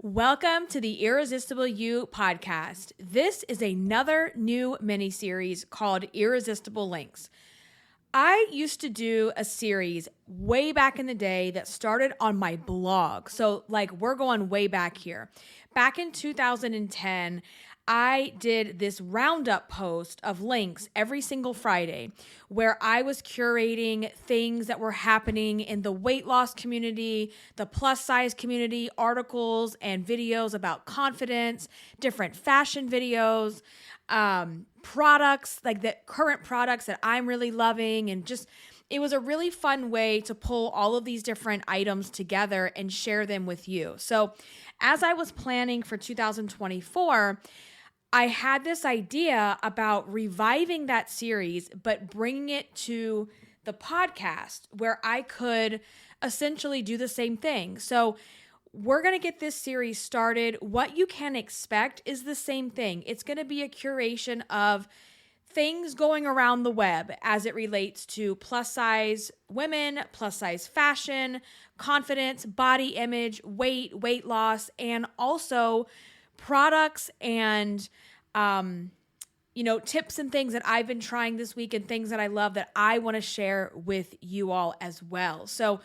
Welcome to the Irresistible You podcast. This is another new mini-series called Irresistible Links. I used to do a series way back in the day that started on my blog. So we're going way back here. Back in 2010, I did this roundup post of links every single Friday where I was curating things that were happening in the weight loss community, the plus size community, articles and videos about confidence, different fashion videos, products, like the current products that I'm really loving. And just, it was a really fun way to pull all of these different items together and share them with you. So as I was planning for 2024, I had this idea about reviving that series, but bringing it to the podcast where I could essentially do the same thing. So we're going to get this series started. What you can expect is the same thing. It's going to be a curation of things going around the web as it relates to plus size women, plus size fashion, confidence, body image, weight loss, and also products and tips and things that I've been trying this week and things that I love that I want to share with you all as well. So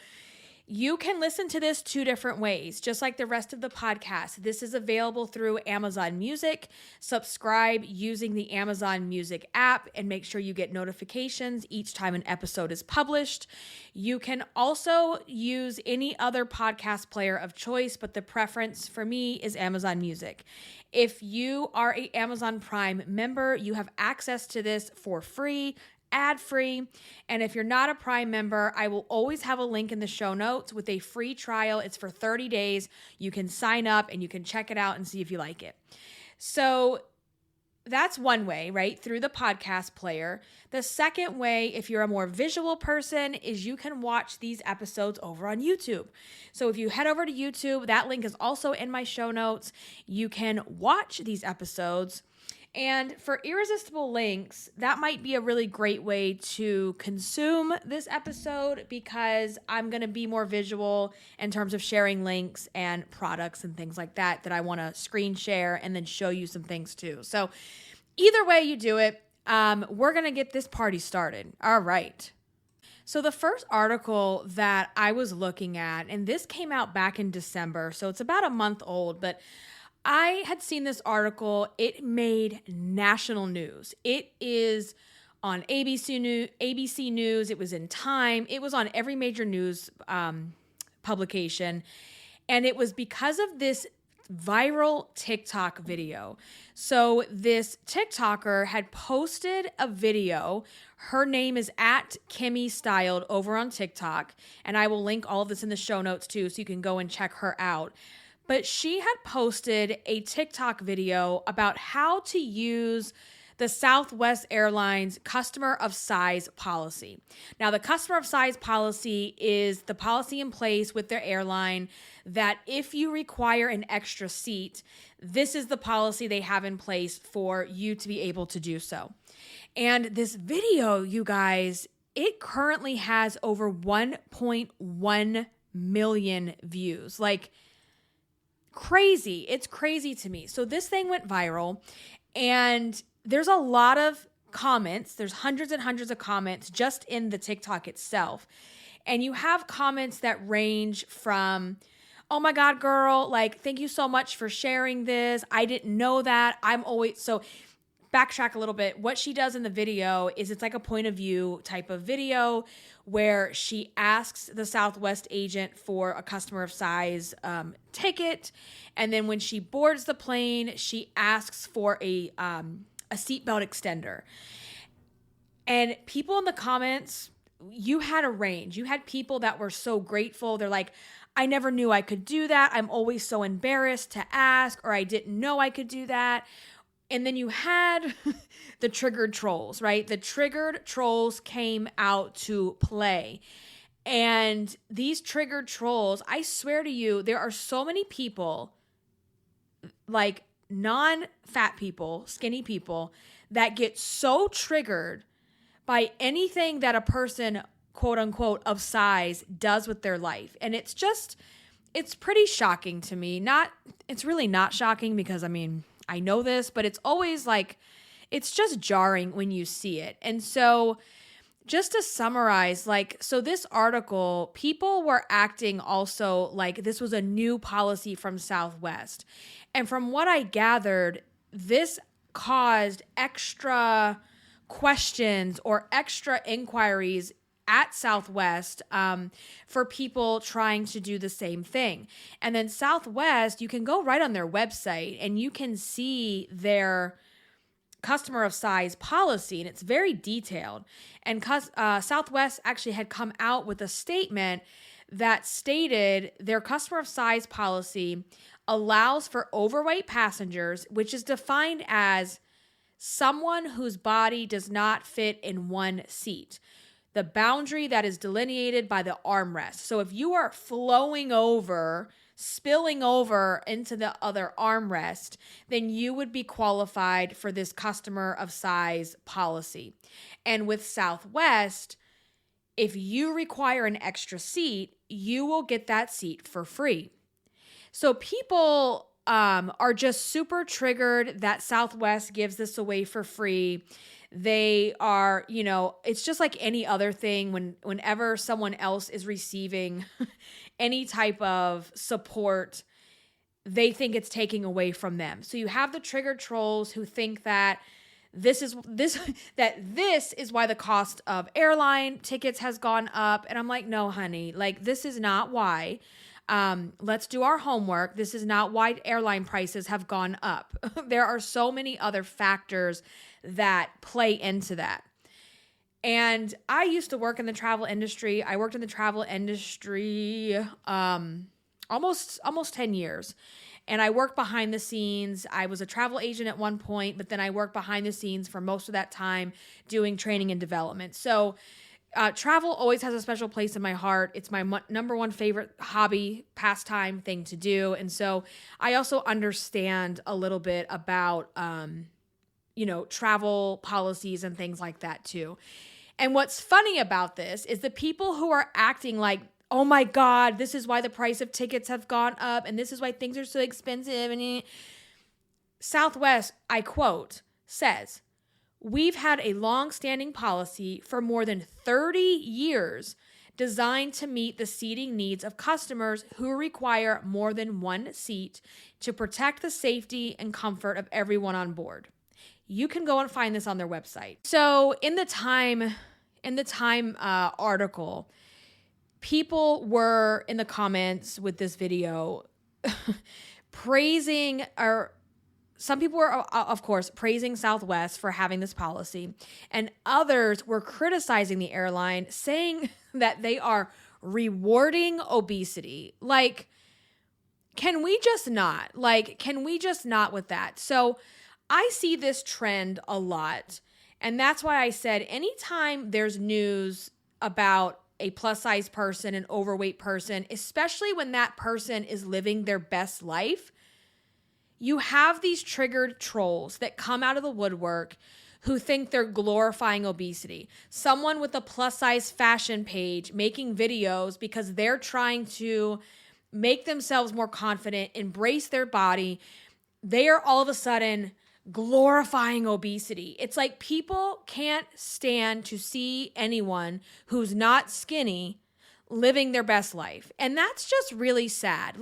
you can listen to this two different ways, just like the rest of the podcast. This is available through Amazon Music. Subscribe using the Amazon Music app and make sure you get notifications each time an episode is published. You can also use any other podcast player of choice, but the preference for me is Amazon Music. If you are an Amazon Prime member, you have access to this for free, ad-free. And if you're not a Prime member, I will always have a link in the show notes with a free trial. It's for 30 days. You can sign up and you can check it out and see if you like it. So that's one way, right? Through the podcast player. The second way, if you're a more visual person, is you can watch these episodes over on YouTube. So if you head over to YouTube, that link is also in my show notes. You can watch these episodes. And for Irresistible Links, that might be a really great way to consume this episode because I'm going to be more visual in terms of sharing links and products and things like that I want to screen share and then show you some things too. So either way you do it, we're going to get this party started. All right. So the first article that I was looking at, and this came out back in December, so it's about a month old, but I had seen this article. It made national news. It is on ABC News. It was in Time. It was on every major news publication. And it was because of this viral TikTok video. So this TikToker had posted a video. Her name is @KimmyStyled over on TikTok. And I will link all of this in the show notes too, so you can go and check her out. But she had posted a TikTok video about how to use the Southwest Airlines customer of size policy. Now, the customer of size policy is the policy in place with their airline that if you require an extra seat, this is the policy they have in place for you to be able to do so. And this video, you guys, it currently has over 1.1 million views. Crazy. It's crazy to me. So this thing went viral and there's a lot of comments. There's hundreds and hundreds of comments just in the TikTok itself. And you have comments that range from, oh my God, girl, thank you so much for sharing this. I didn't know that. So backtrack a little bit. What she does in the video is it's like a point of view type of video where she asks the Southwest agent for a customer of size ticket. And then when she boards the plane, she asks for a seatbelt extender. And people in the comments, you had a range. You had people that were so grateful. They're like, I never knew I could do that. I'm always so embarrassed to ask, or I didn't know I could do that. And then you had the triggered trolls, right? The triggered trolls came out to play. And these triggered trolls, I swear to you, there are so many people, non-fat people, skinny people, that get so triggered by anything that a person, quote unquote, of size does with their life. And it's it's pretty shocking to me. It's really not shocking because, I mean, I know this, but it's always like, it's just jarring when you see it. And so just to summarize, so this article, people were acting also like this was a new policy from Southwest. And from what I gathered, this caused extra questions or extra inquiries at Southwest for people trying to do the same thing. And then Southwest, you can go right on their website and you can see their customer of size policy, and it's very detailed. And Southwest actually had come out with a statement that stated their customer of size policy allows for overweight passengers, which is defined as someone whose body does not fit in one seat. The boundary that is delineated by the armrest. So if you are spilling over into the other armrest, then you would be qualified for this customer of size policy. And with Southwest, if you require an extra seat, you will get that seat for free. So people are just super triggered that Southwest gives this away for free. They are, it's just like any other thing whenever someone else is receiving any type of support, they think it's taking away from them. So you have the triggered trolls who think that this is why the cost of airline tickets has gone up. And I'm like, no, honey, this is not why. Let's do our homework. This is not why airline prices have gone up. There are so many other factors that play into that. And I used to work in the travel industry. I worked in the travel industry almost 10 years. And I worked behind the scenes. I was a travel agent at one point, but then I worked behind the scenes for most of that time doing training and development. So travel always has a special place in my heart. It's my number one favorite hobby, pastime thing to do. And so I also understand a little bit about, travel policies and things like that too. And what's funny about this is the people who are acting like, oh my God, this is why the price of tickets have gone up and this is why things are so expensive. And Southwest, I quote, says, "We've had a long-standing policy for more than 30 years designed to meet the seating needs of customers who require more than one seat to protect the safety and comfort of everyone on board." You can go and find this on their website. So in the Time article, people were in the comments with this video praising, or some people were, of course, praising Southwest for having this policy, and others were criticizing the airline, saying that they are rewarding obesity. Can we just not? Can we just not with that? So I see this trend a lot, and that's why I said anytime there's news about a plus size person, an overweight person, especially when that person is living their best life, you have these triggered trolls that come out of the woodwork who think they're glorifying obesity. Someone with a plus size fashion page making videos because they're trying to make themselves more confident, embrace their body. They are all of a sudden glorifying obesity. It's like people can't stand to see anyone who's not skinny living their best life. And that's just really sad.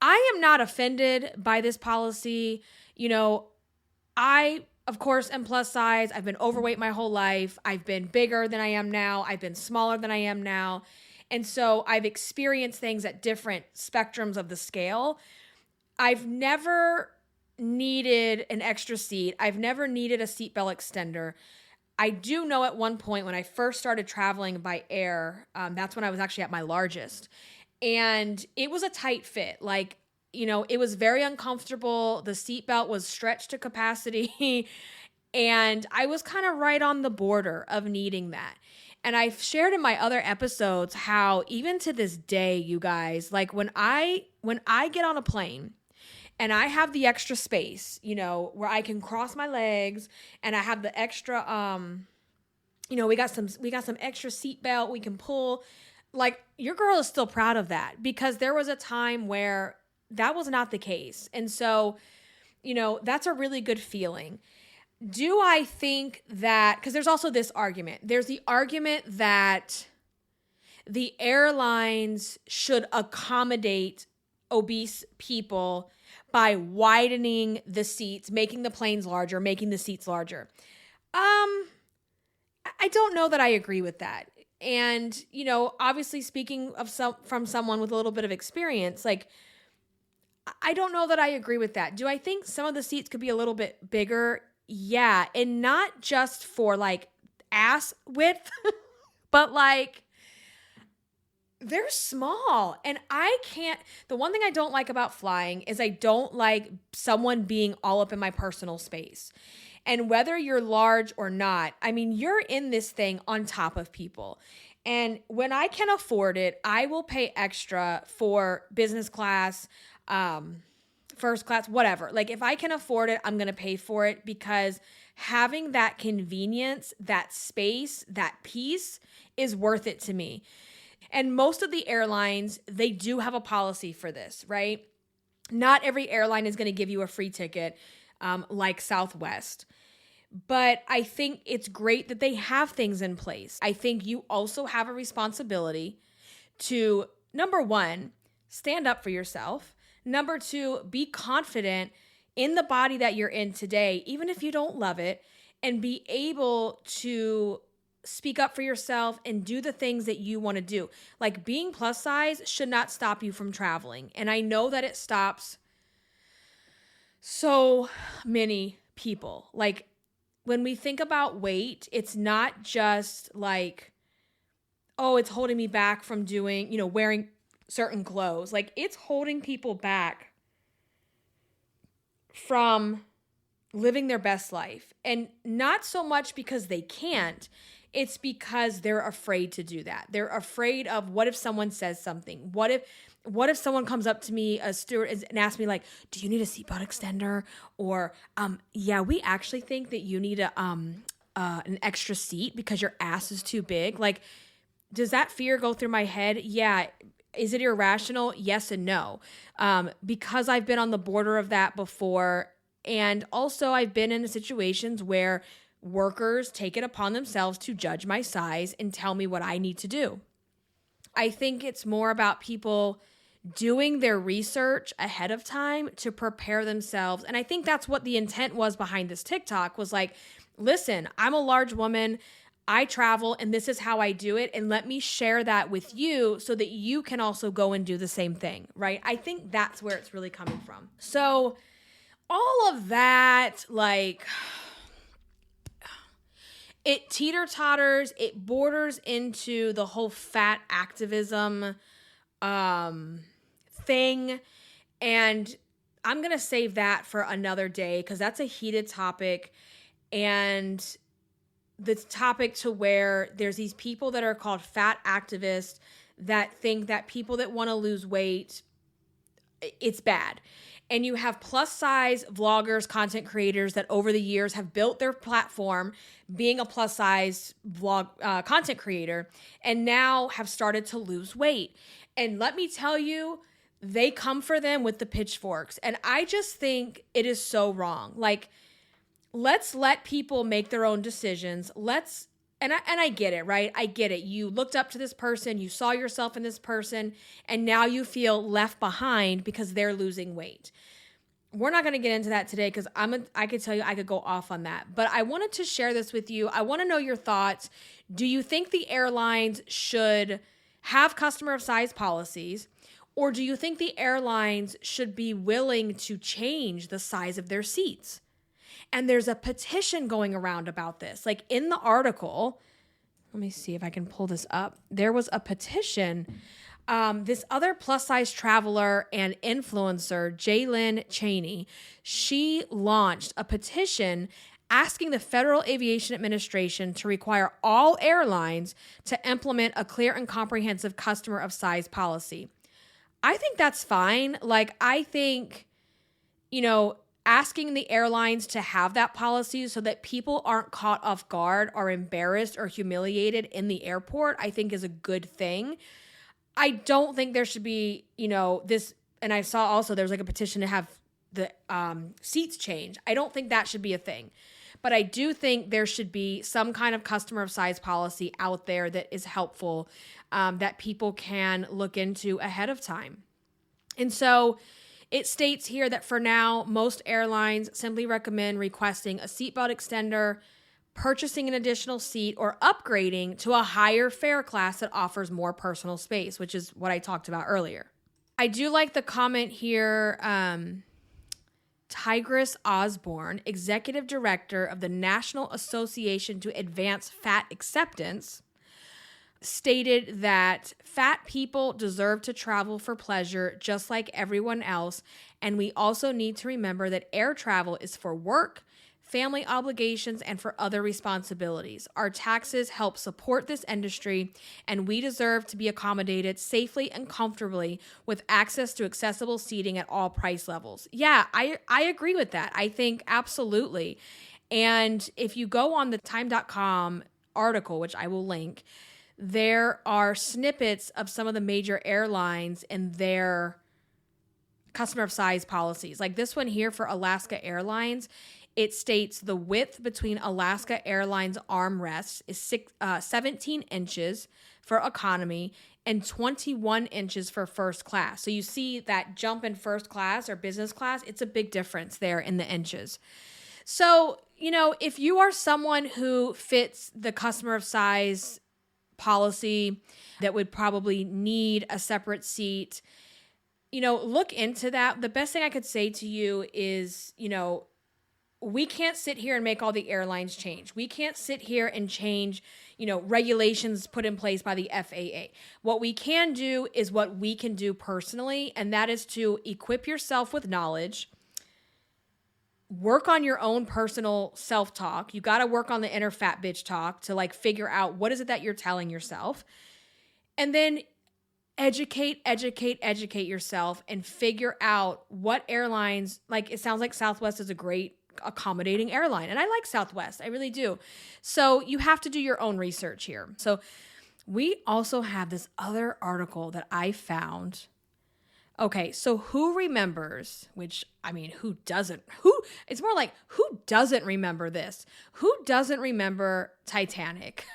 I am not offended by this policy. I, of course, am plus size. I've been overweight my whole life. I've been bigger than I am now. I've been smaller than I am now. And so I've experienced things at different spectrums of the scale. I've never needed an extra seat. I've never needed a seatbelt extender. I do know at one point when I first started traveling by air, that's when I was actually at my largest. And it was a tight fit. It was very uncomfortable. The seatbelt was stretched to capacity. And I was kind of right on the border of needing that. And I've shared in my other episodes how even to this day, you guys, when I get on a plane and I have the extra space, where I can cross my legs, and I have the extra, we got some extra seatbelt we can pull. like your girl is still proud of that, because there was a time where that was not the case. And so, that's a really good feeling. Do I think that, because there's also this argument, there's the argument that the airlines should accommodate obese people by widening the seats, making the planes larger, making the seats larger. I don't know that I agree with that. And, obviously speaking from someone with a little bit of experience, like, I don't know that I agree with that. Do I think some of the seats could be a little bit bigger? Yeah. And not just for like ass width, but like they're small. And the one thing I don't like about flying is I don't like someone being all up in my personal space. And whether you're large or not, I mean, you're in this thing on top of people. And when I can afford it, I will pay extra for business class, first class, whatever. Like if I can afford it, I'm going to pay for it, because having that convenience, that space, that peace is worth it to me. And most of the airlines, they do have a policy for this, right? Not every airline is going to give you a free ticket, like Southwest. But I think it's great that they have things in place. I think you also have a responsibility to, number one, stand up for yourself. Number two, be confident in the body that you're in today, even if you don't love it, and be able to speak up for yourself and do the things that you want to do. Like being plus size should not stop you from traveling. And I know that it stops so many people. Like when we think about weight, it's not just like, oh, it's holding me back from doing, wearing certain clothes. Like it's holding people back from living their best life. And not so much because they can't, it's because they're afraid to do that. They're afraid of, what if someone says something? What if someone comes up to me, a steward, and asks me like, do you need a seatbelt extender? Or, yeah, we actually think that you need an extra seat because your ass is too big. Like, does that fear go through my head? Yeah. Is it irrational? Yes and no. Because I've been on the border of that before. And also I've been in situations where workers take it upon themselves to judge my size and tell me what I need to do. I think it's more about people doing their research ahead of time to prepare themselves. And I think that's what the intent was behind this TikTok, was like, listen, I'm a large woman, I travel, and this is how I do it. And let me share that with you so that you can also go and do the same thing, right? I think that's where it's really coming from. So all of that, like, it teeter-totters, it borders into the whole fat activism thing. And I'm going to save that for another day because that's a heated topic. And the topic to where there's these people that are called fat activists that think that people that want to lose weight, it's bad. And you have plus size vloggers, content creators that over the years have built their platform being a plus size vlog content creator and now have started to lose weight. And let me tell you, they come for them with the pitchforks. And I just think it is so wrong. Like, let's let people make their own decisions. And I get it, right? I get it. You looked up to this person, you saw yourself in this person, and now you feel left behind because they're losing weight. We're not going to get into that today because I could tell you I could go off on that. But I wanted to share this with you. I want to know your thoughts. Do you think the airlines should have customer of size policies, or do you think the airlines should be willing to change the size of their seats? And there's a petition going around about this. Like in the article, let me see if I can pull this up. There was a petition. This other plus size traveler and influencer, Jaylyn Cheney, she launched a petition asking the Federal Aviation Administration to require all airlines to implement a clear and comprehensive customer of size policy. I think that's fine. Like, I think, asking the airlines to have that policy so that people aren't caught off guard or embarrassed or humiliated in the airport, I think is a good thing. I don't think there should be, this, and I saw also there's like a petition to have the seats changed. I don't think that should be a thing. But I do think there should be some kind of customer of size policy out there that is helpful, that people can look into ahead of time. And so it states here that for now, most airlines simply recommend requesting a seatbelt extender, purchasing an additional seat, or upgrading to a higher fare class that offers more personal space, which is what I talked about earlier. I do like the comment here. Tigris Osborne, executive director of the National Association to Advance Fat Acceptance, stated that fat people deserve to travel for pleasure just like everyone else, and we also need to remember that air travel is for work, family obligations, and for other responsibilities. Our taxes help support this industry, and we deserve to be accommodated safely and comfortably with access to accessible seating at all price levels. Yeah, I agree with that. I think absolutely. And if you go on the time.com article, which I will link, there are snippets of some of the major airlines and their customer of size policies. Like this one here for Alaska Airlines, it states the width between Alaska Airlines armrests is 17 inches for economy and 21 inches for first class. So you see that jump in first class or business class, it's a big difference there in the inches. So, if you are someone who fits the customer of size policy that would probably need a separate seat, look into that. The best thing I could say to you is, we can't sit here and make all the airlines change. We can't sit here and change, regulations put in place by the FAA. What we can do is what we can do personally, and that is to equip yourself with knowledge, work on your own personal self-talk. You got to work on the inner fat bitch talk to figure out what is it that you're telling yourself. And then educate yourself and figure out what airlines, it sounds like Southwest is a great accommodating airline. And I like Southwest. I really do. So you have to do your own research here. So we also have this other article that I found. Okay, so who remembers, who doesn't remember this? Who doesn't remember Titanic?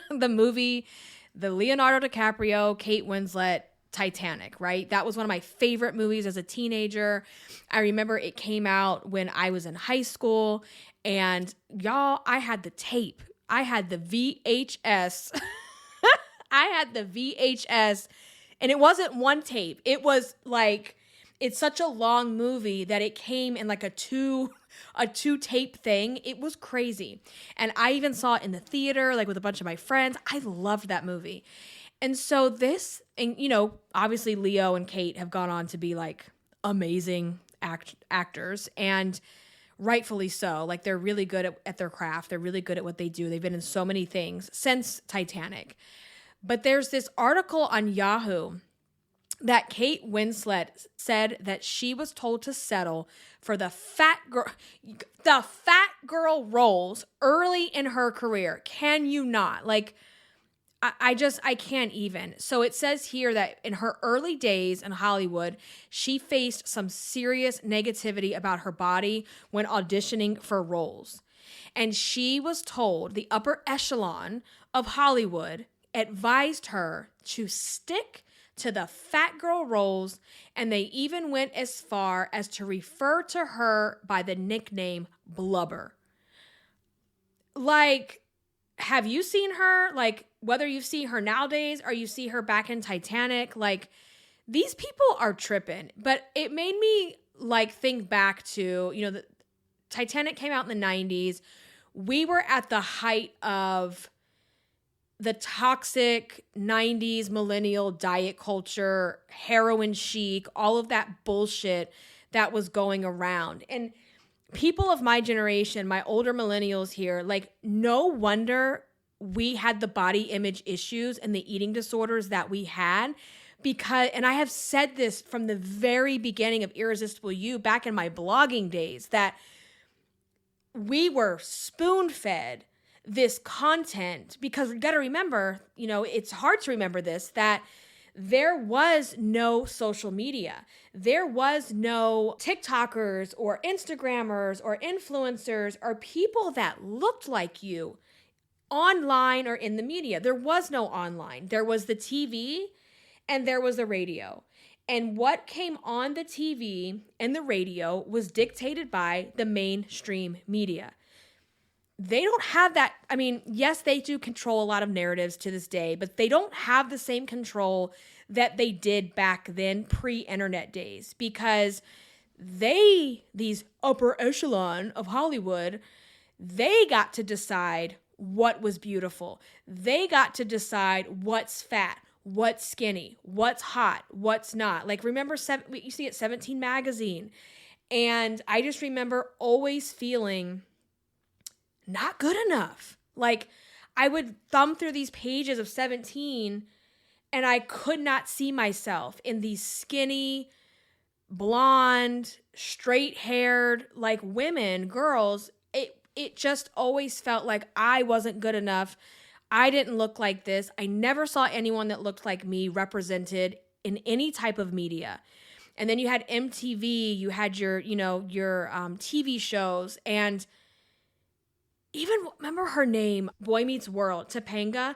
The movie, the Leonardo DiCaprio, Kate Winslet, Titanic, right? That was one of my favorite movies as a teenager. I remember it came out when I was in high school, and y'all, I had the tape. I had the VHS. And it wasn't one tape. It was it's such a long movie that it came in a two tape thing. It was crazy. And I even saw it in the theater, with a bunch of my friends. I loved that movie. And so this, and obviously Leo and Kate have gone on to be amazing actors, and rightfully so. They're really good at their craft. They're really good at what they do. They've been in so many things since Titanic. But there's this article on Yahoo that Kate Winslet said that she was told to settle for the fat girl roles early in her career. Can you not? I can't even. So it says here that in her early days in Hollywood, she faced some serious negativity about her body when auditioning for roles. And she was told the upper echelon of Hollywood advised her to stick to the fat girl roles, and they even went as far as to refer to her by the nickname Blubber. Have you seen her? Whether you see her nowadays or you see her back in Titanic, these people are tripping. But it made me think back to, the Titanic came out in the 90s. We were at the height of the toxic 90s millennial diet culture, heroin chic, all of that bullshit that was going around. And people of my generation, my older millennials here, no wonder we had the body image issues and the eating disorders that we had, because, and I have said this from the very beginning of Irresistible You back in my blogging days, that we were spoon-fed this content, because you got to remember, it's hard to remember this, that there was no social media. There was no TikTokers or Instagrammers or influencers or people that looked like you online or in the media. There was no online. There was the TV and there was the radio. And what came on the TV and the radio was dictated by the mainstream media. They don't have that. I mean, yes, they do control a lot of narratives to this day, but they don't have the same control that they did back then, pre-internet days, because these upper echelon of Hollywood, they got to decide what was beautiful. They got to decide what's fat, what's skinny, what's hot, what's not. Like, remember, you see it 17 magazine. And I just remember always feeling not good enough. Like, I would thumb through these pages of 17 and I could not see myself in these skinny, blonde, straight-haired, like, women, girls. It just always felt like I wasn't good enough. I didn't look like this. I never saw anyone that looked like me represented in any type of media. And then you had MTV, you had your TV shows, and even, remember her name, Boy Meets World, Topanga?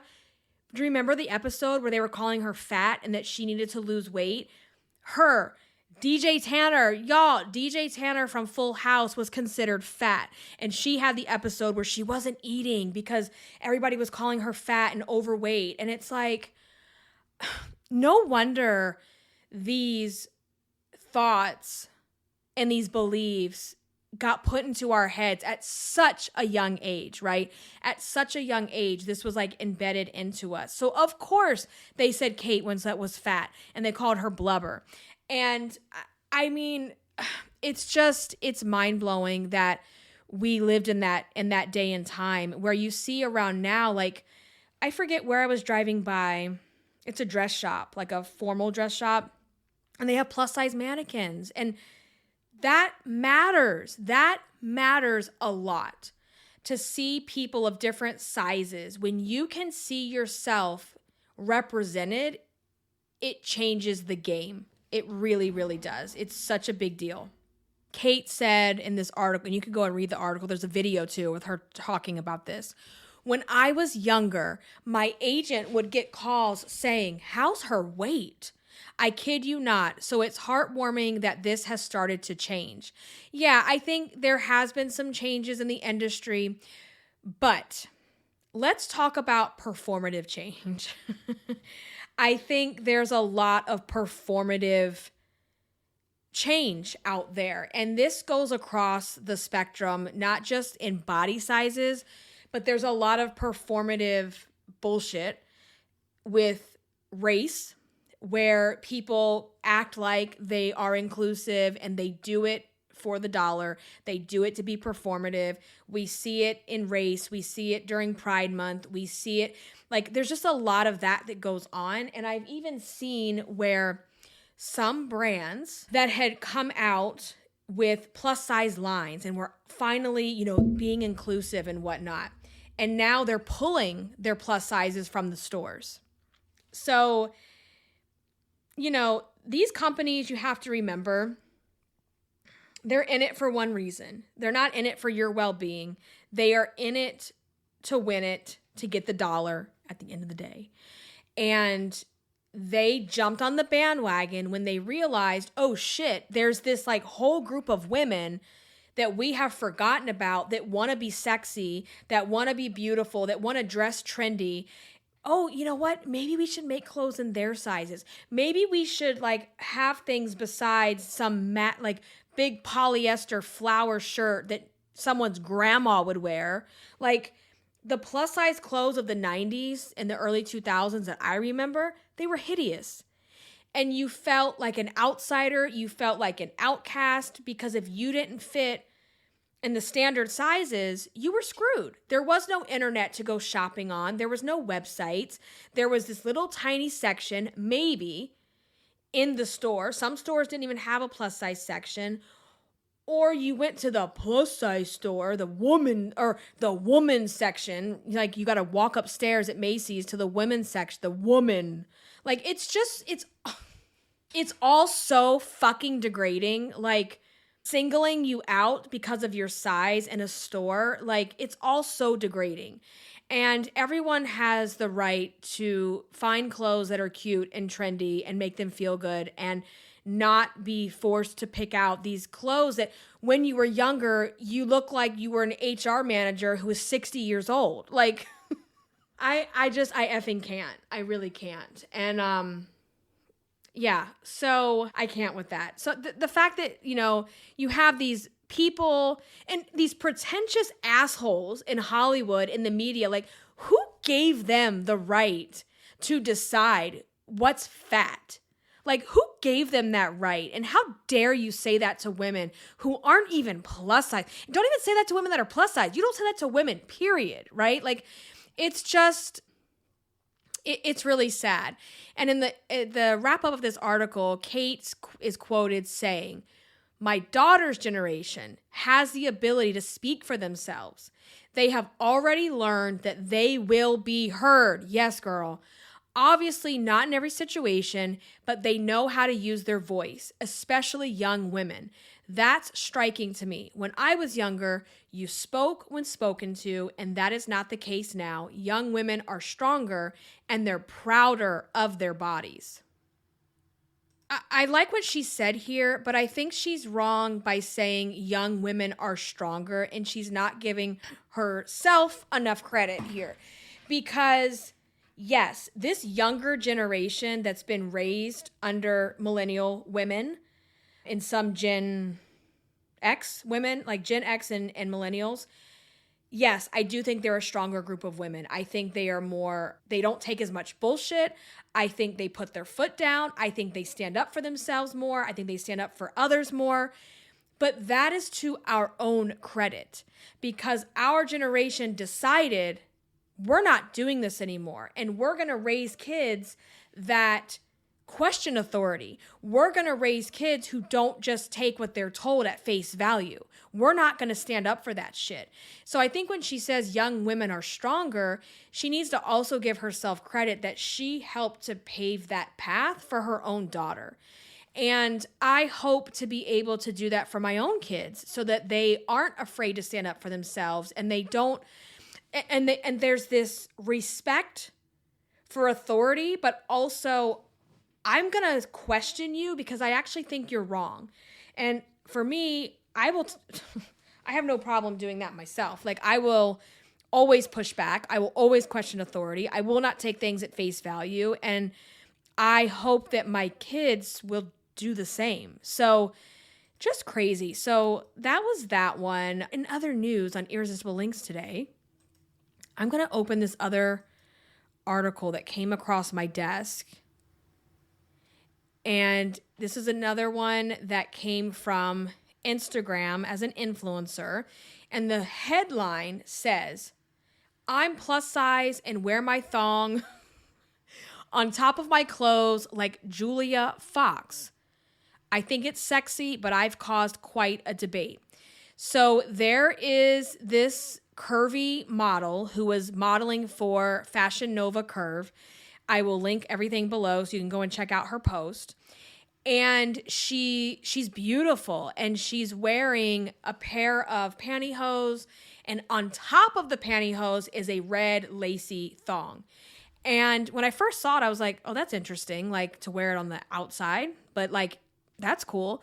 Do you remember the episode where they were calling her fat and that she needed to lose weight? Her, DJ Tanner, y'all, DJ Tanner from Full House was considered fat. And she had the episode where she wasn't eating because everybody was calling her fat and overweight. And it's like, no wonder these thoughts and these beliefs got put into our heads at such a young age, right? At such a young age, this was like embedded into us. So of course they said Kate Winslet was fat and they called her blubber. And I mean, it's mind-blowing that we lived in that day and time where you see around now, like, I forget where I was driving by. It's a dress shop, like a formal dress shop, and they have plus size mannequins. And that matters. That matters a lot, to see people of different sizes. When you can see yourself represented, it changes the game. It really, really does. It's such a big deal. Kate said in this article, and you can go and read the article, there's a video too with her talking about this. When I was younger, my agent would get calls saying, "How's her weight?" I kid you not. So it's heartwarming that this has started to change. Yeah, I think there has been some changes in the industry, but let's talk about performative change. I think there's a lot of performative change out there, and this goes across the spectrum, not just in body sizes, but there's a lot of performative bullshit with race, where people act like they are inclusive and they do it for the dollar. They do it to be performative. We see it in race. We see it during Pride Month. We see it, like, there's just a lot of that goes on. And I've even seen where some brands that had come out with plus size lines and were finally, being inclusive and whatnot. And now they're pulling their plus sizes from the stores. So, these companies, you have to remember, they're in it for one reason. They're not in it for your well-being. They are in it to win it, to get the dollar at the end of the day. And they jumped on the bandwagon when they realized, oh shit, there's this like whole group of women that we have forgotten about that want to be sexy, that want to be beautiful, that want to dress trendy. Oh, you know what? Maybe we should make clothes in their sizes. Maybe we should like have things besides some matte, like big polyester flower shirt that someone's grandma would wear. Like the plus size clothes of the 90s and the early 2000s that I remember, they were hideous. And you felt like an outsider. You felt like an outcast, because if you didn't fit in the standard sizes, you were screwed. There was no internet to go shopping on. There was no websites. There was this little tiny section, maybe, in the store. Some stores didn't even have a plus size section. Or you went to the plus size store, the woman section. Like, you got to walk upstairs at Macy's to the women's section, the woman. Like, it's all so fucking degrading. Like, singling you out because of your size in a store, like, it's all so degrading. And everyone has the right to find clothes that are cute and trendy and make them feel good, and not be forced to pick out these clothes that when you were younger, you look like you were an HR manager who was 60 years old. Like, I effing can't. I really can't. And, yeah, so I can't with that. So the fact that, you have these people and these pretentious assholes in Hollywood, in the media, like, who gave them the right to decide what's fat? Like, who gave them that right? And how dare you say that to women who aren't even plus size? Don't even say that to women that are plus size. You don't say that to women, period, right? Like, it's just... It's really sad. And in the wrap up of this article, Kate is quoted saying, "My daughter's generation has the ability to speak for themselves. They have already learned that they will be heard." Yes, girl. Obviously not in every situation, but they know how to use their voice, especially young women. That's striking to me. When I was younger, you spoke when spoken to, and that is not the case now. Young women are stronger and they're prouder of their bodies. I like what she said here, but I think she's wrong by saying young women are stronger, and she's not giving herself enough credit here. Because, yes, this younger generation that's been raised under millennial women, and some Gen X women, like Gen X and millennials, yes, I do think they're a stronger group of women. I think they don't take as much bullshit. I think they put their foot down. I think they stand up for themselves more. I think they stand up for others more. But that is to our own credit, because our generation decided we're not doing this anymore, and we're going to raise kids that question authority. We're going to raise kids who don't just take what they're told at face value. We're not going to stand up for that shit. So I think when she says young women are stronger, she needs to also give herself credit that she helped to pave that path for her own daughter. And I hope to be able to do that for my own kids, so that they aren't afraid to stand up for themselves, and they don't, and there's this respect for authority, but also, I'm going to question you because I actually think you're wrong. And for me, I have no problem doing that myself. Like, I will always push back. I will always question authority. I will not take things at face value. And I hope that my kids will do the same. So just crazy. So that was that one. In other news on Irresistible Links today, I'm going to open this other article that came across my desk. And this is another one that came from Instagram as an influencer. And the headline says, "I'm plus size and wear my thong on top of my clothes like Julia Fox. I think it's sexy, but I've caused quite a debate." So there is this curvy model who was modeling for Fashion Nova Curve. I will link everything below so you can go and check out her post. And she's beautiful, and she's wearing a pair of pantyhose, and on top of the pantyhose is a red lacy thong. And when I first saw it, I was like, oh, that's interesting, like, to wear it on the outside, but like, that's cool.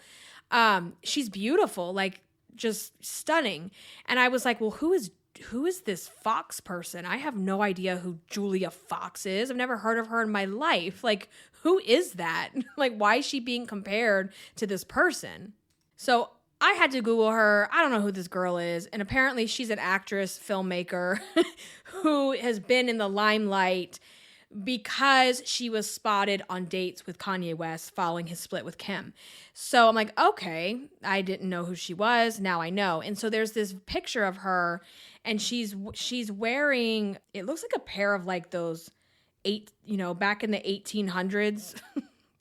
She's beautiful, like, just stunning. And I was like, well, who is this Fox person? I have no idea who Julia Fox is. I've never heard of her in my life. Like, who is that? Like, why is she being compared to this person? So I had to Google her. I don't know who this girl is. And apparently she's an actress, filmmaker who has been in the limelight because she was spotted on dates with Kanye West following his split with Kim. So I'm like, okay, I didn't know who she was. Now I know. And so there's this picture of her, and she's wearing, it looks like a pair of like those back in the 1800s,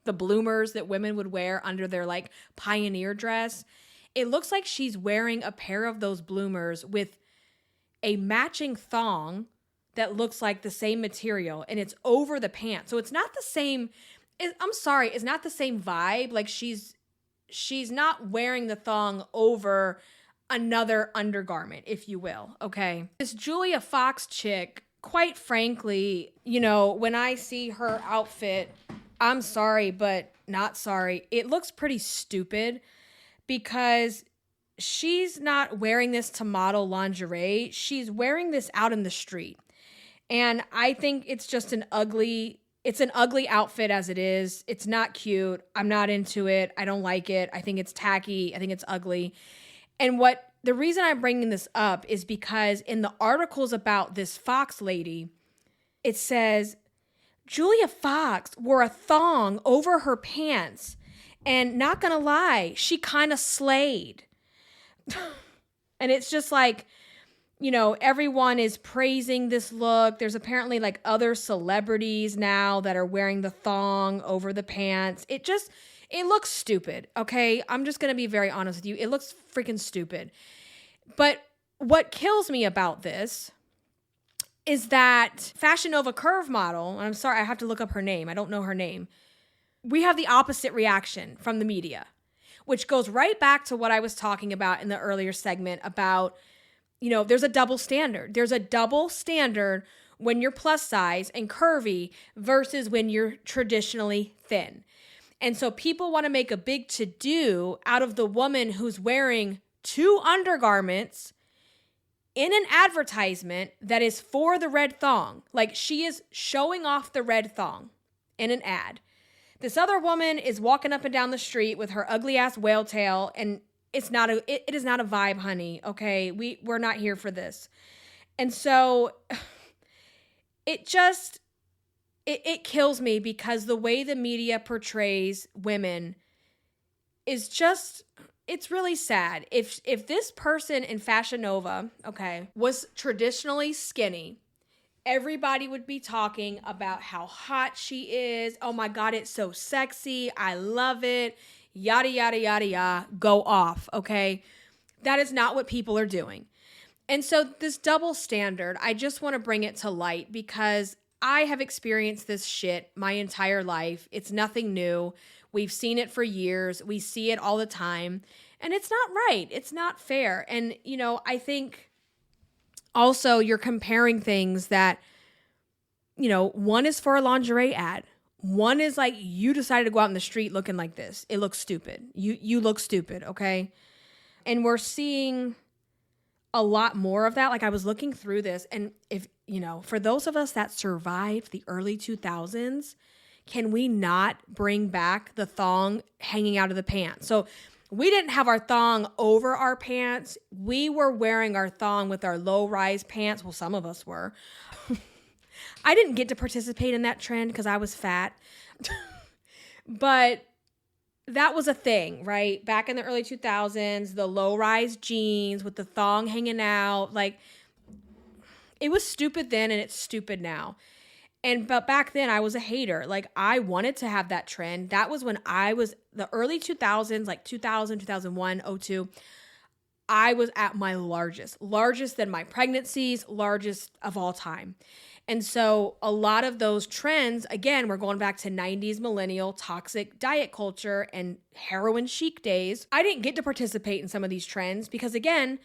the bloomers that women would wear under their like pioneer dress. It looks like she's wearing a pair of those bloomers with a matching thong that looks like the same material and it's over the pants. So it's not the same. I'm sorry, it's not the same vibe. Like she's not wearing the thong over another undergarment, if you will. Okay. This Julia Fox chick, quite frankly, when I see her outfit, I'm sorry, but not sorry. It looks pretty stupid because she's not wearing this to model lingerie. She's wearing this out in the street. And I think it's just an ugly outfit as it is. It's not cute. I'm not into it. I don't like it. I think it's tacky. I think it's ugly. And the reason I'm bringing this up is because in the articles about this Fox lady, it says Julia Fox wore a thong over her pants, and not gonna lie, she kind of slayed. And it's just like, everyone is praising this look. There's apparently like other celebrities now that are wearing the thong over the pants. It looks stupid, okay? I'm just going to be very honest with you. It looks freaking stupid. But what kills me about this is that Fashion Nova Curve model, and I'm sorry, I have to look up her name. I don't know her name. We have the opposite reaction from the media, which goes right back to what I was talking about in the earlier segment about, there's a double standard. There's a double standard when you're plus size and curvy versus when you're traditionally thin. And so people want to make a big to-do out of the woman who's wearing 2 undergarments in an advertisement that is for the red thong. Like she is showing off the red thong in an ad. This other woman is walking up and down the street with her ugly ass whale tail, and it is not a vibe, honey. Okay. We're not here for this. And so it kills me because the way the media portrays women is just, it's really sad. If this person in Fashion Nova, okay, was traditionally skinny, everybody would be talking about how hot she is. Oh my God, it's so sexy. I love it. Yada, yada, yada, yada. Go off, okay? That is not what people are doing. And so this double standard, I just want to bring it to light because I have experienced this shit my entire life. It's nothing new. We've seen it for years. We see it all the time. And it's not right. It's not fair. And, I think also you're comparing things that, one is for a lingerie ad. One is like you decided to go out in the street looking like this. It looks stupid. You look stupid, okay? And we're seeing a lot more of that. Like I was looking through this, and if, for those of us that survived the early 2000s, can we not bring back the thong hanging out of the pants? So we didn't have our thong over our pants. We were wearing our thong with our low-rise pants. Well, some of us were. I didn't get to participate in that trend because I was fat. But that was a thing, right? Back in the early 2000s, the low-rise jeans with the thong hanging out. Like, it was stupid then and it's stupid now. But back then I was a hater. Like I wanted to have that trend. That was when I was the early 2000s, like 2000, 2001, 02. I was at my largest than my pregnancies, largest of all time. And so a lot of those trends, again, we're going back to 90s millennial toxic diet culture and heroin chic days. I didn't get to participate in some of these trends because again,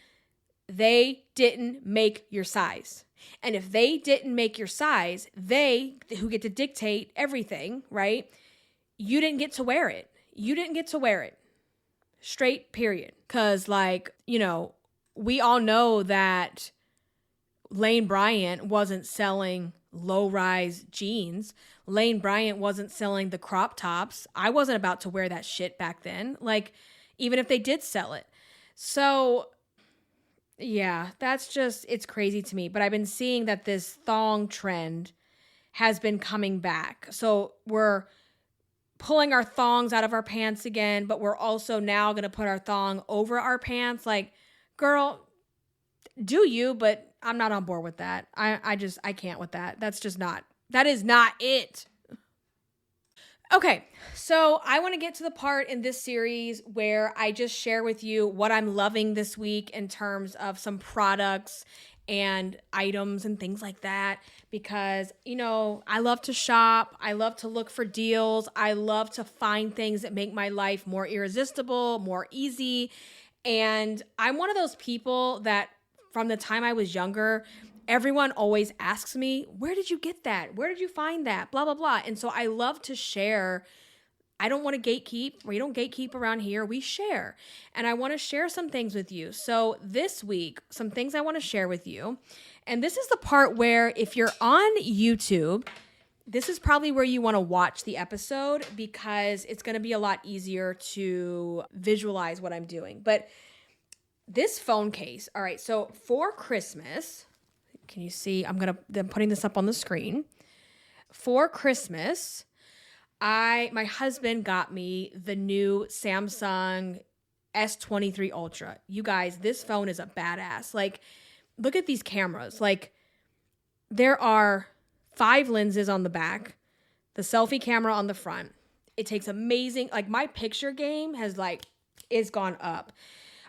they didn't make your size. And if they didn't make your size, they who get to dictate everything, right? You didn't get to wear it. You didn't get to wear it. Straight period. Because we all know that Lane Bryant wasn't selling low-rise jeans. Lane Bryant wasn't selling the crop tops. I wasn't about to wear that shit back then. Like, even if they did sell it. So yeah, it's crazy to me. But I've been seeing that this thong trend has been coming back. So we're pulling our thongs out of our pants again, but we're also now going to put our thong over our pants. Like, girl, do you, but I'm not on board with that. I can't with that. That is not it. Okay, so I want to get to the part in this series where I just share with you what I'm loving this week in terms of some products and items and things like that because, I love to shop. I love to look for deals. I love to find things that make my life more irresistible, more easy. And I'm one of those people that from the time I was younger, everyone always asks me, where did you get that? Where did you find that? Blah, blah, blah. And so I love to share. I don't want to gatekeep. We don't gatekeep around here. We share. And I want to share some things with you. So this week, some things I want to share with you. And this is the part where if you're on YouTube, this is probably where you want to watch the episode because it's going to be a lot easier to visualize what I'm doing. But this phone case, all right, so for Christmas, can you see? I'm putting this up on the screen. For Christmas, my husband got me the new Samsung S23 Ultra. You guys, this phone is a badass. Like, look at these cameras. Like, there are 5 lenses on the back, the selfie camera on the front. It takes amazing, like my picture game is gone up.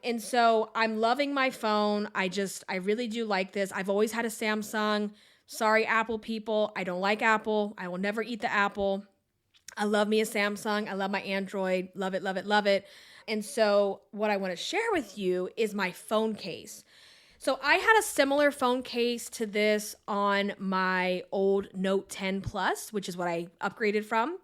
And so I'm loving my phone. I really do like this. I've always had a Samsung. Sorry, Apple people. I don't like Apple. I will never eat the Apple. I love me a Samsung. I love my Android. Love it, love it, love it. And so what I want to share with you is my phone case. So I had a similar phone case to this on my old Note 10 Plus, which is what I upgraded from.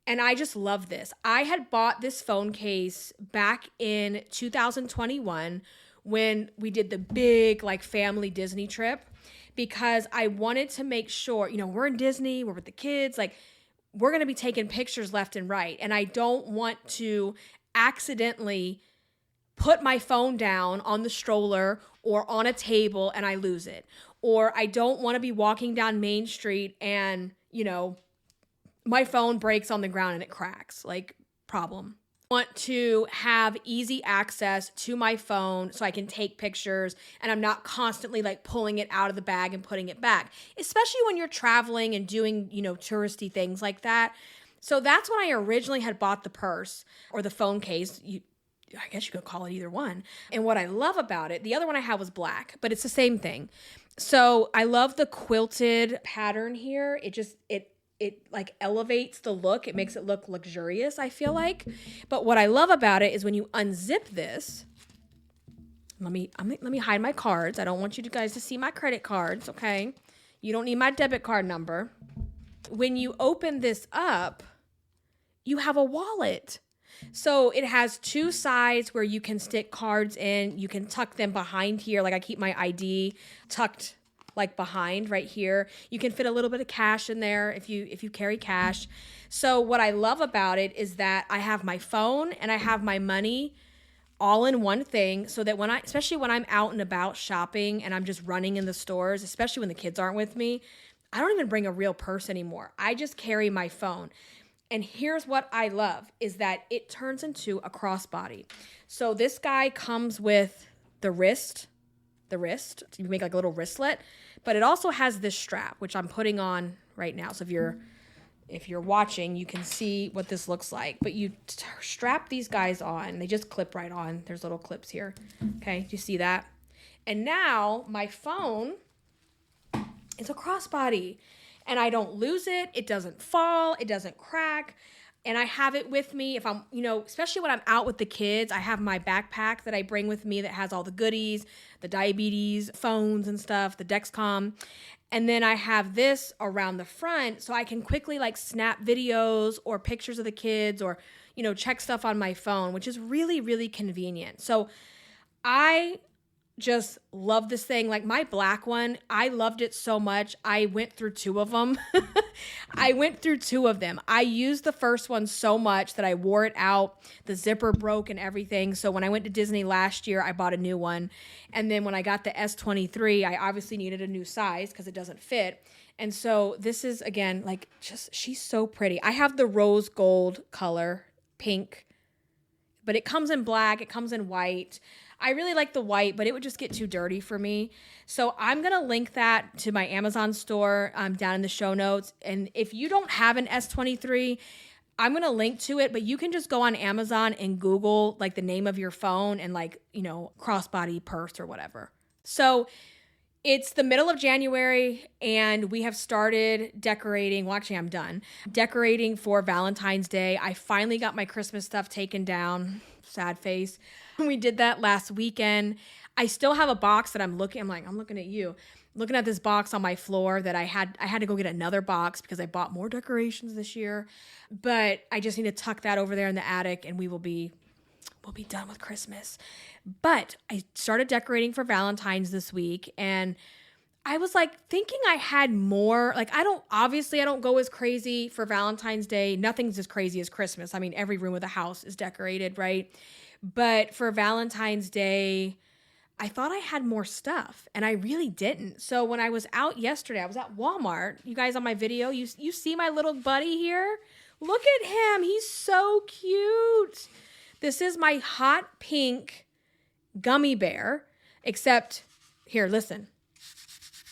And I just love this. I had bought this phone case back in 2021 when we did the big family Disney trip because I wanted to make sure, we're in Disney, we're with the kids, we're going to be taking pictures left and right. And I don't want to accidentally put my phone down on the stroller or on a table and I lose it. Or I don't want to be walking down Main Street and, my phone breaks on the ground and it cracks. Problem. I want to have easy access to my phone so I can take pictures and I'm not constantly pulling it out of the bag and putting it back, especially when you're traveling and doing, touristy things like that. So that's when I originally had bought the purse or the phone case. I guess you could call it either one. And what I love about it, the other one I had was black, but it's the same thing. So I love the quilted pattern here. It elevates the look. It makes it look luxurious, I feel like. But what I love about it is when you unzip this, let me hide my cards. I don't want you guys to see my credit cards, okay? You don't need my debit card number. When you open this up, you have a wallet. So it has 2 sides where you can stick cards in. You can tuck them behind here. I keep my ID tucked behind right here. You can fit a little bit of cash in there if you carry cash. So what I love about it is that I have my phone and I have my money all in one thing so that especially when I'm out and about shopping and I'm just running in the stores, especially when the kids aren't with me, I don't even bring a real purse anymore. I just carry my phone. And here's what I love is that it turns into a crossbody. So this guy comes with the wrist. You make a little wristlet, but it also has this strap, which I'm putting on right now. So if you're watching, you can see what this looks like. But you strap these guys on. They just clip right on. There's little clips here. Okay, do you see that? And now my phone is a crossbody. And I don't lose it. It doesn't fall. It doesn't crack. And I have it with me if I'm, especially when I'm out with the kids, I have my backpack that I bring with me that has all the goodies, the diabetes phones and stuff, the Dexcom. And then I have this around the front so I can quickly snap videos or pictures of the kids or, check stuff on my phone, which is really, really convenient. So I just love this thing. My black one, I loved it so much. I went through 2 of them. I used the first one so much that I wore it out. The zipper broke and everything. So when I went to Disney last year, I bought a new one. And then when I got the S23, I obviously needed a new size because it doesn't fit. And so this is, again, she's so pretty. I have the rose gold color, pink, but it comes in black. It comes in white. I really like the white, but it would just get too dirty for me. So I'm going to link that to my Amazon store down in the show notes. And if you don't have an S23, I'm going to link to it, but you can just go on Amazon and Google the name of your phone and crossbody purse or whatever. So It's the middle of January and we have started decorating. Well, actually, I'm done decorating for Valentine's Day. I finally got my Christmas stuff taken down. Sad face. We did that last weekend. I still have a box that I'm looking at you, looking at this box on my floor that I had to go get another box because I bought more decorations this year. But I just need to tuck that over there in the attic and we'll be done with Christmas. But I started decorating for Valentine's this week and I was like thinking I had more. Like I don't go as crazy for Valentine's Day. Nothing's as crazy as Christmas. I mean, every room of the house is decorated, right? But for Valentine's Day, I thought I had more stuff and I really didn't. So when I was out yesterday, I was at Walmart. You guys on my video, you see my little buddy here? Look at him. He's so cute. This is my hot pink gummy bear, except here, listen.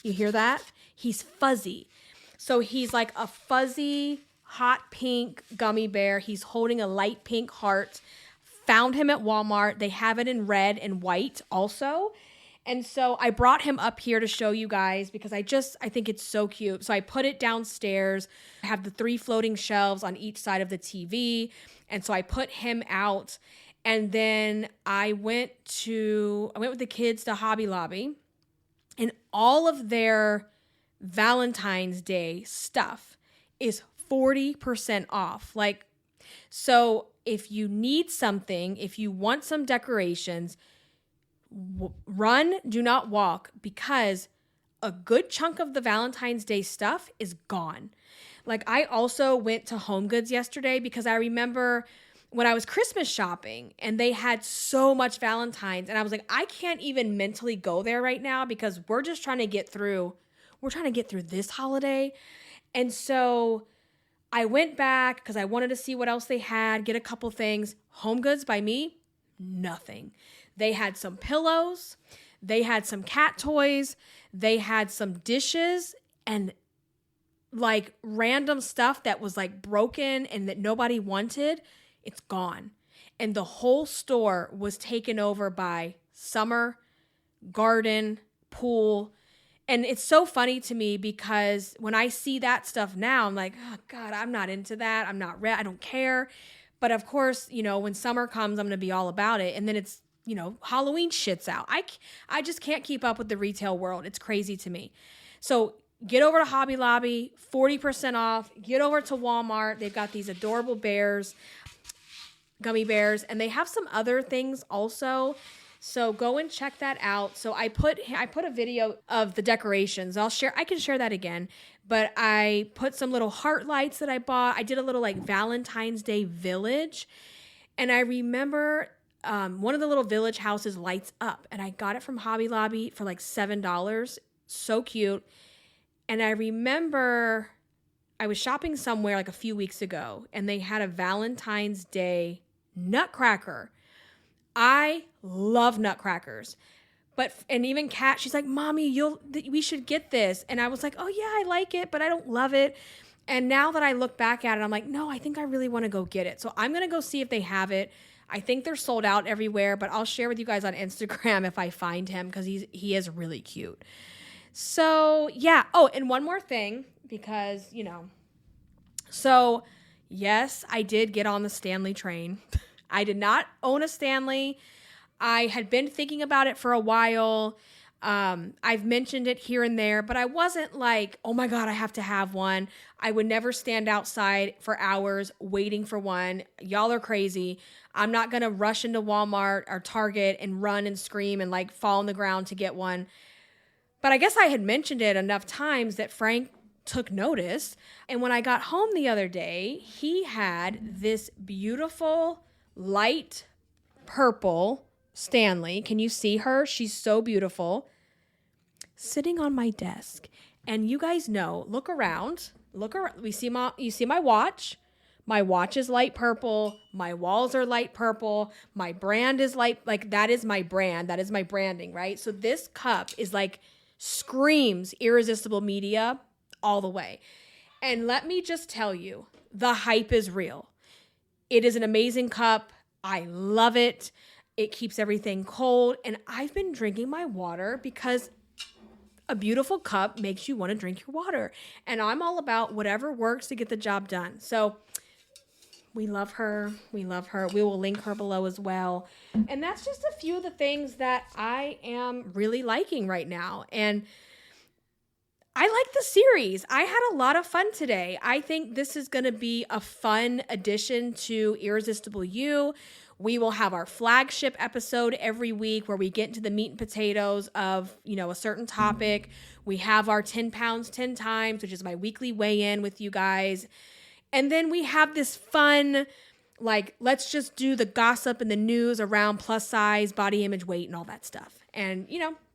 You hear that? He's fuzzy. So he's like a fuzzy hot pink gummy bear. He's holding a light pink heart. Found him at Walmart. They have it in red and white also. And so I brought him up here to show you guys because I think it's so cute. So I put it downstairs. I have the 3 floating shelves on each side of the TV. And so I put him out. And then I went with the kids to Hobby Lobby. And all of their Valentine's Day stuff is 40% off. Like, so if you need something, if you want some decorations, run, do not walk, because a good chunk of the Valentine's Day stuff is gone. Like I also went to Home Goods yesterday because I remember when I was Christmas shopping and they had so much Valentine's and I was like, I can't even mentally go there right now because we're trying to get through this holiday. And so I went back because I wanted to see what else they had, get a couple things. Home Goods by me, nothing. They had some pillows, they had some cat toys, they had some dishes and like random stuff that was like broken and that nobody wanted. It's gone. And the whole store was taken over by summer, garden, pool. And it's so funny to me because when I see that stuff now, I'm like, oh God, I'm not into that. I'm not I don't care. But of course, when summer comes, I'm going to be all about it. And then it's, Halloween shit's out. I just can't keep up with the retail world. It's crazy to me. So get over to Hobby Lobby, 40% off. Get over to Walmart. They've got these adorable bears, gummy bears, and they have some other things also. So go and check that out. So I put a video of the decorations. I can share that again. But I put some little heart lights that I bought. I did a little like Valentine's Day village. And I remember one of the little village houses lights up. And I got it from Hobby Lobby for like $7. So cute. And I remember I was shopping somewhere like a few weeks ago. And they had a Valentine's Day nutcracker. I love nutcrackers. And even Kat, she's like, Mommy, we should get this. And I was like, oh yeah, I like it, but I don't love it. And now that I look back at it, I'm like, no, I think I really want to go get it. So I'm going to go see if they have it. I think they're sold out everywhere, but I'll share with you guys on Instagram if I find him because he is really cute. So yeah. Oh, and one more thing because, so yes, I did get on the Stanley train. I did not own a Stanley. I had been thinking about it for a while. I've mentioned it here and there, but I wasn't like, oh my God, I have to have one. I would never stand outside for hours waiting for one. Y'all are crazy. I'm not going to rush into Walmart or Target and run and scream and like fall on the ground to get one. But I guess I had mentioned it enough times that Frank took notice. And when I got home the other day, he had this beautiful light purple Stanley. Can you see her? She's so beautiful. Sitting on my desk. And you guys know, look around. You see my watch. My watch is light purple. My walls are light purple. My brand is like that is my brand. That is my branding, right? So this cup is like screams Irresistible Media all the way. And let me just tell you, the hype is real. It is an amazing cup. I love it. It keeps everything cold. And I've been drinking my water because a beautiful cup makes you want to drink your water. And I'm all about whatever works to get the job done. So we love her. We love her. We will link her below as well. And that's just a few of the things that I am really liking right now. And I like the series. I had a lot of fun today. I think this is going to be a fun addition to Irresistible You. We will have our flagship episode every week where we get into the meat and potatoes of, a certain topic. We have our 10 pounds, 10 times, which is my weekly weigh-in with you guys. And then we have this fun, let's just do the gossip and the news around plus size, body image, weight, and all that stuff. And,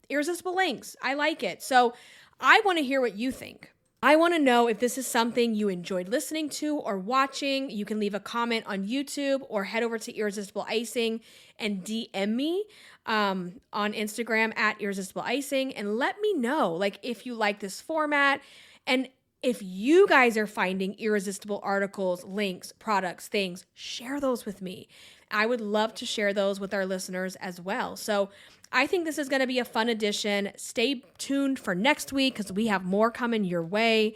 Irresistible Links. I like it. So I want to hear what you think. I want to know if this is something you enjoyed listening to or watching. You can leave a comment on YouTube or head over to Irresistible Icing and DM me on Instagram at Irresistible Icing and let me know if you like this format and if you guys are finding irresistible articles, links, products, things, share those with me. I would love to share those with our listeners as well. So I think this is going to be a fun addition. Stay tuned for next week because we have more coming your way.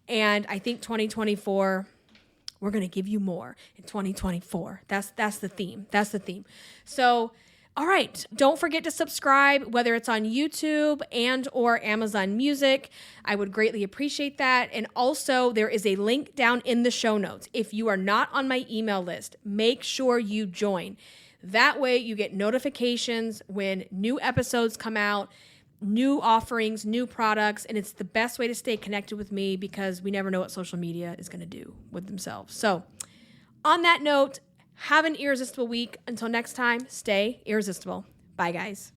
And I think 2024, we're going to give you more in 2024. That's the theme. That's the theme. So, all right. Don't forget to subscribe, whether it's on YouTube and or Amazon Music. I would greatly appreciate that. And also, there is a link down in the show notes. If you are not on my email list, make sure you join. That way you get notifications when new episodes come out, new offerings, new products, and it's the best way to stay connected with me because we never know what social media is going to do with themselves. So on that note, have an irresistible week. Until next time, stay irresistible. Bye, guys.